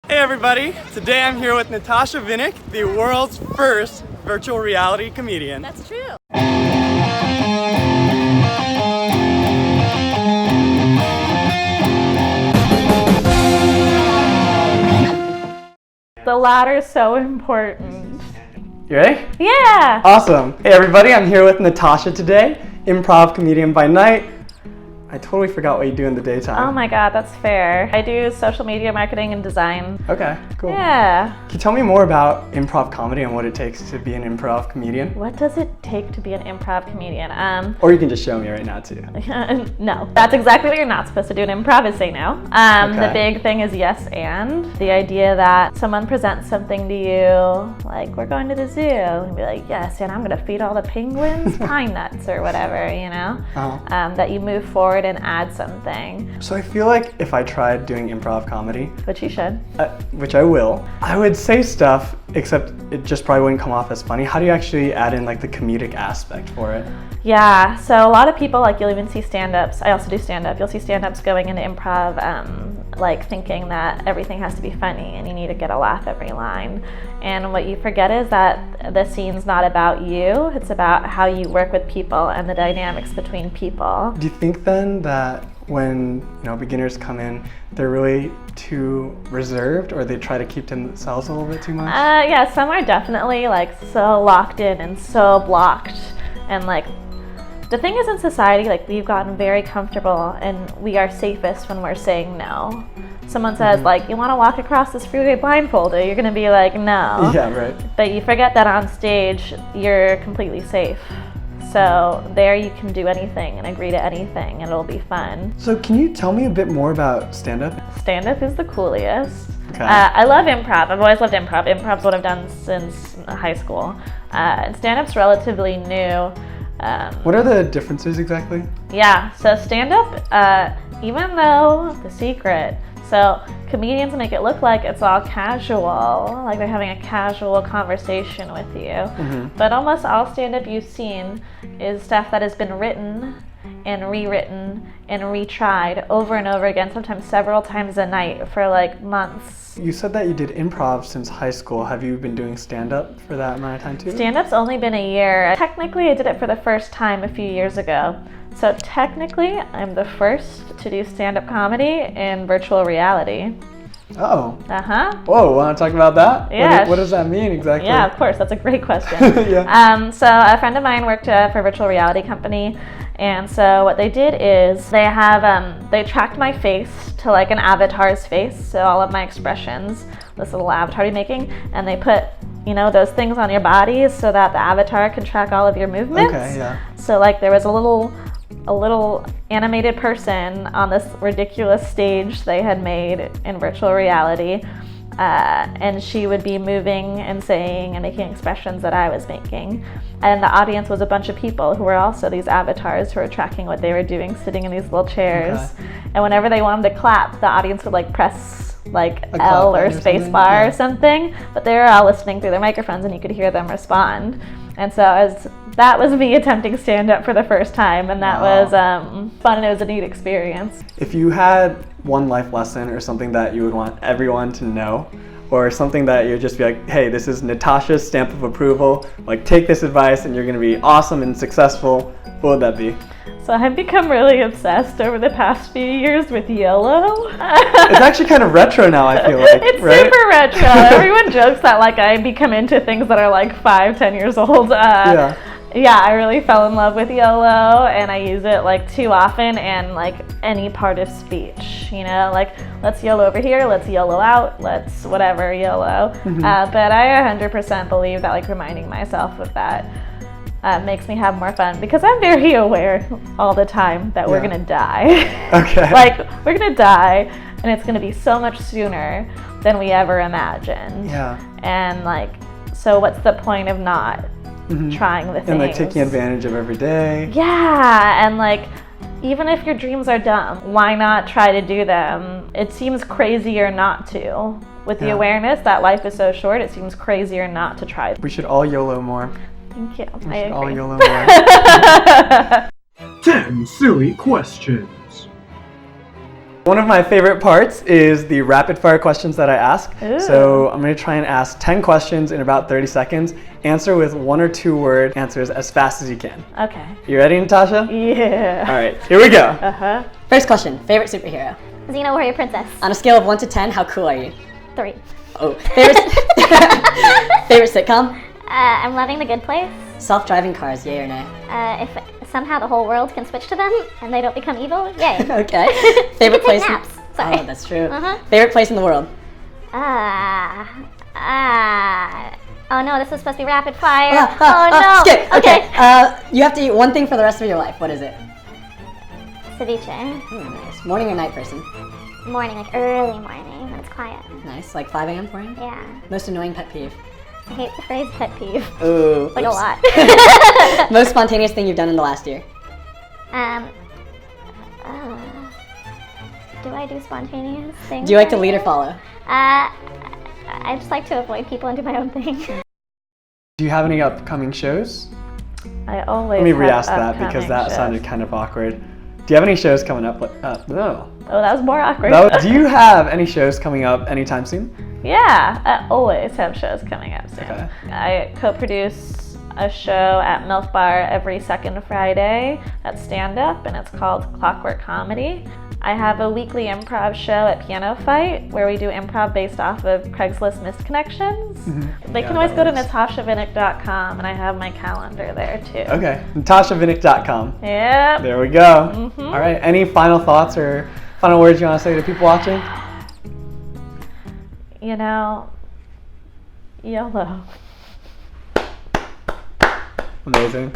Hey everybody, today I'm here with Natasha Vinik, the world's first virtual reality comedian. That's true. The ladder is so important. You ready? Yeah! Awesome. Hey everybody, I'm here with Natasha today, improv comedian by night. I totally forgot what you do in the daytime. Oh my god, that's fair. I do social media marketing and design. Okay, cool. Yeah. Can you tell me more about improv comedy and what it takes to be an improv comedian? What does it take to be an improv comedian? Or you can just show me right now too. No. That's exactly what you're not supposed to do in improv is say no. Okay. The big thing is yes and. The idea that someone presents something to you, like we're going to the zoo, and be like, yes, and I'm gonna feed all the penguins pine nuts or whatever, you know? That you move forward and add something. So I feel like if I tried doing improv comedy, Which you should. which I will, I would say stuff, except it just probably wouldn't come off as funny. How do you actually add in like the comedic aspect for it? Yeah, so a lot of people, like you'll even see stand-ups, I also do stand-up, you'll see stand-ups going into improv like thinking that everything has to be funny and you need to get a laugh every line. And what you forget is that the scene's not about you, it's about how you work with people and the dynamics between people. Do you think then that when beginners come in, they're really too reserved, or they try to keep to themselves a little bit too much? Yeah, some are definitely like so locked in and so blocked, and like the thing is in society, like we've gotten very comfortable and we are safest when we're saying no. Someone says like, you want to walk across this freeway blindfolded, you're gonna be like, no. Yeah, right. But you forget that on stage, you're completely safe. So there you can do anything and agree to anything and it'll be fun. So can you tell me a bit more about stand-up? Stand-up is the coolest. Okay. I love improv. I've always loved improv. Improv's what I've done since high school. And stand-up's relatively new. What are the differences exactly? Yeah, so stand-up, even though the secret, so comedians make it look like it's all casual, like they're having a casual conversation with you. But almost all stand-up you've seen is stuff that has been written and rewritten and retried over and over again, sometimes several times a night for like months. You said that you did improv since high school. Have you been doing stand-up for that amount of time too? Stand-up's only been a year. Technically, I did it for the first time a few years ago. So technically, I'm the first to do stand-up comedy in virtual reality. Oh. Uh-huh. Whoa, want to talk about that? Yeah. What does that mean exactly? Yeah, of course. That's a great question. Yeah. So a friend of mine worked for a virtual reality company. And so what they did is they have, they tracked my face to like an avatar's face. So all of my expressions, this little avatar you're making, and they put, those things on your body so that the avatar can track all of your movements. Okay, yeah. So like there was a little animated person on this ridiculous stage they had made in virtual reality. And she would be moving and saying and making expressions that I was making. And the audience was a bunch of people who were also these avatars who were tracking what they were doing, sitting in these little chairs. Okay. And whenever they wanted to clap, the audience would like press like L or space bar or something. But they were all listening through their microphones and you could hear them respond. And so that was me attempting stand-up for the first time, and that was fun, and it was a neat experience. If you had one life lesson or something that you would want everyone to know, or something that you'd just be like, hey, this is Natasha's stamp of approval, like take this advice and you're gonna be awesome and successful, what would that be? So I've become really obsessed over the past few years with YOLO. It's actually kind of retro now, I feel like. It's right? super retro. Everyone jokes that like I become into things that are like 5-10 years old. Yeah, I really fell in love with YOLO, and I use it like too often and like any part of speech, like let's YOLO over here, let's YOLO out, let's whatever, YOLO. But I 100% believe that like reminding myself of that makes me have more fun, because I'm very aware all the time that we're gonna die. Okay. Like we're gonna die, and it's gonna be so much sooner than we ever imagined. Yeah. And like, so what's the point of not trying the things? And like taking advantage of every day. Yeah, and like even if your dreams are dumb, why not try to do them? It seems crazier not to. With the awareness that life is so short, it seems crazier not to try. We should all YOLO more. Thank you. We I should all agree. YOLO more. 10 silly questions. One of my favorite parts is the rapid fire questions that I ask. Ooh. So I'm going to try and ask 10 questions in about 30 seconds. Answer with 1 or 2 word answers as fast as you can. Okay. You ready, Natasha? Yeah. All right, here we go. Uh-huh. First question, favorite superhero? Xena Warrior Princess. On a scale of 1 to 10, how cool are you? 3. Oh, favorite sitcom? I'm loving The Good Place. Self-driving cars, yay or nay? If somehow the whole world can switch to them and they don't become evil, yay. Okay. You Favorite can place? take naps. Sorry. Oh, that's true. Uh-huh. Favorite place in the world? Oh no, this was supposed to be rapid fire. Skip. Okay. You have to eat one thing for the rest of your life. What is it? Ceviche. Nice. Morning or night person? Morning, like early morning when it's quiet. Nice. Like 5 a.m. for you? Yeah. Most annoying pet peeve? I hate the phrase pet peeve. Ooh. Like oops. a lot. Most spontaneous thing you've done in the last year? Do I do spontaneous things? Do you like to lead or follow? I just like to avoid people and do my own thing. Do you have any upcoming shows? I always Let me have re-ask that because upcoming that shows. sounded kind of awkward. Do you have any shows coming up? No. Oh, that was more awkward. Do you have any shows coming up anytime soon? Yeah, I always have shows coming up soon. Okay. I co-produce a show at Milk Bar every second Friday that's stand-up, and it's called Clockwork Comedy. I have a weekly improv show at Piano Fight where we do improv based off of Craigslist missed connections. They can always go to natashavinik.com, and I have my calendar there too. Okay, natashavinik.com. Yep. There we go. All right, any final thoughts or final words you want to say to people watching? You know, YOLO. Amazing.